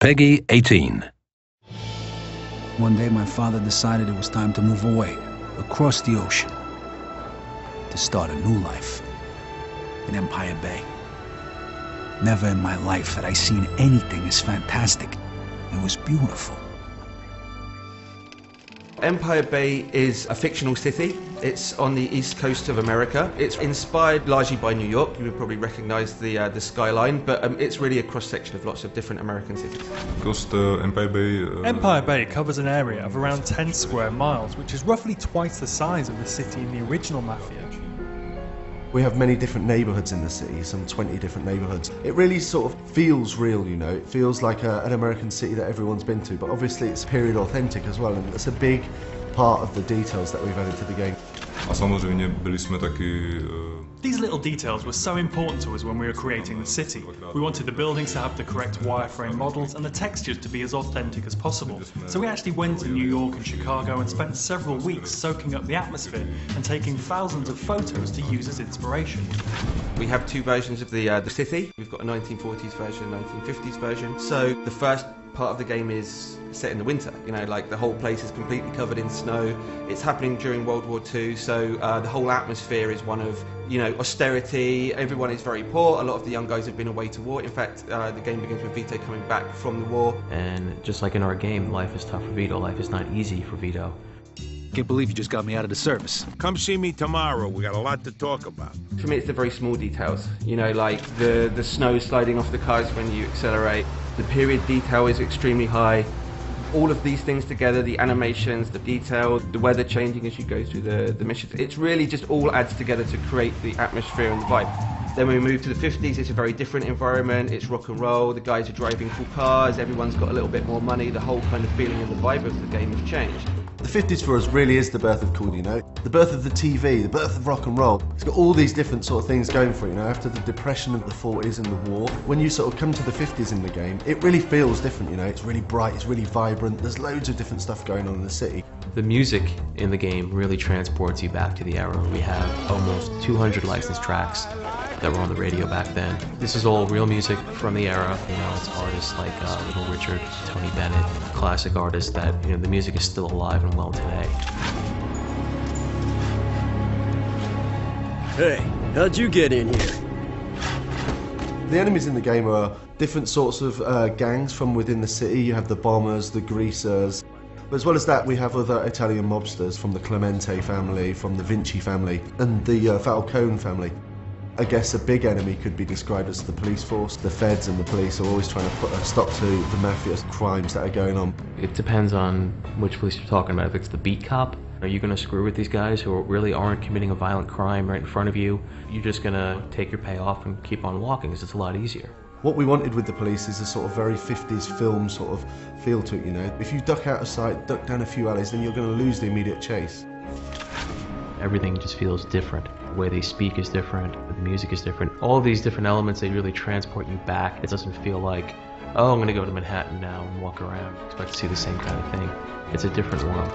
Peggy 18. One day my father decided it was time to move away, across the ocean, to start a new life in Empire Bay. Never in my life had I seen anything as fantastic. It was beautiful. Empire Bay is a fictional city. It's on the east coast of America. It's inspired largely by New York. You would probably recognize the skyline, but it's really a cross-section of lots of different American cities. Empire Bay... Empire Bay covers an area of around 10 square miles, which is roughly twice the size of the city in the original Mafia. We have many different neighbourhoods in the city, some 20 different neighbourhoods. It really sort of feels real, you know. It feels like an American city that everyone's been to, but obviously it's period authentic as well, and it's a big part of the details that we've added to the game. A samozřejmě byli jsme taky... These little details were so important to us when we were creating the city. We wanted the buildings to have the correct wireframe models and the textures to be as authentic as possible. So we actually went to New York and Chicago and spent several weeks soaking up the atmosphere and taking thousands of photos to use as inspiration. We have two versions of the city. We've got a 1940s version and a 1950s version. So the first part of the game is set in the winter, you know, like the whole place is completely covered in snow. It's happening during World War II, so the whole atmosphere is one of, you know, austerity. Everyone is very poor. A lot of the young guys have been away to war. In fact, the game begins with Vito coming back from the war. And just like in our game, life is tough for Vito. Life is not easy for Vito. Can't believe you just got me out of the service. Come see me tomorrow. We got a lot to talk about. For me, it's the very small details. You know, like the snow sliding off the cars when you accelerate. The period detail is extremely high. All of these things together, the animations, the detail, the weather changing as you go through the missions, it's really just all adds together to create the atmosphere and the vibe. Then when we move to the 50s, it's a very different environment. It's rock and roll, the guys are driving cool cars, everyone's got a little bit more money, the whole kind of feeling and the vibe of the game has changed. The 50s for us really is the birth of cool, you know. The birth of the TV, the birth of rock and roll. It's got all these different sort of things going for it, you know, after the depression of the 40s and the war. When you sort of come to the 50s in the game, it really feels different, you know. It's really bright, it's really vibrant, there's loads of different stuff going on in the city. The music in the game really transports you back to the era. We have almost 200 licensed tracks that were on the radio back then. This is all real music from the era. You know, it's artists like Little Richard, Tony Bennett, classic artists that, you know, the music is still alive and well today. Hey, how'd you get in here? The enemies in the game are different sorts of gangs from within the city. You have the bombers, the greasers. But as well as that, we have other Italian mobsters from the Clemente family, from the Vinci family, and the Falcone family. I guess a big enemy could be described as the police force. The feds and the police are always trying to put a stop to the mafia's crimes that are going on. It depends on which police you're talking about. If it's the beat cop, are you going to screw with these guys who really aren't committing a violent crime right in front of you? You're just going to take your payoff and keep on walking because it's a lot easier. What we wanted with the police is a sort of very 50s film sort of feel to it, you know. If you duck out of sight, duck down a few alleys, then you're going to lose the immediate chase. Everything just feels different. The way they speak is different, the music is different. All of these different elements, they really transport you back. It doesn't feel like, oh, I'm going to go to Manhattan now and walk around. Expect to see the same kind of thing. It's a different world.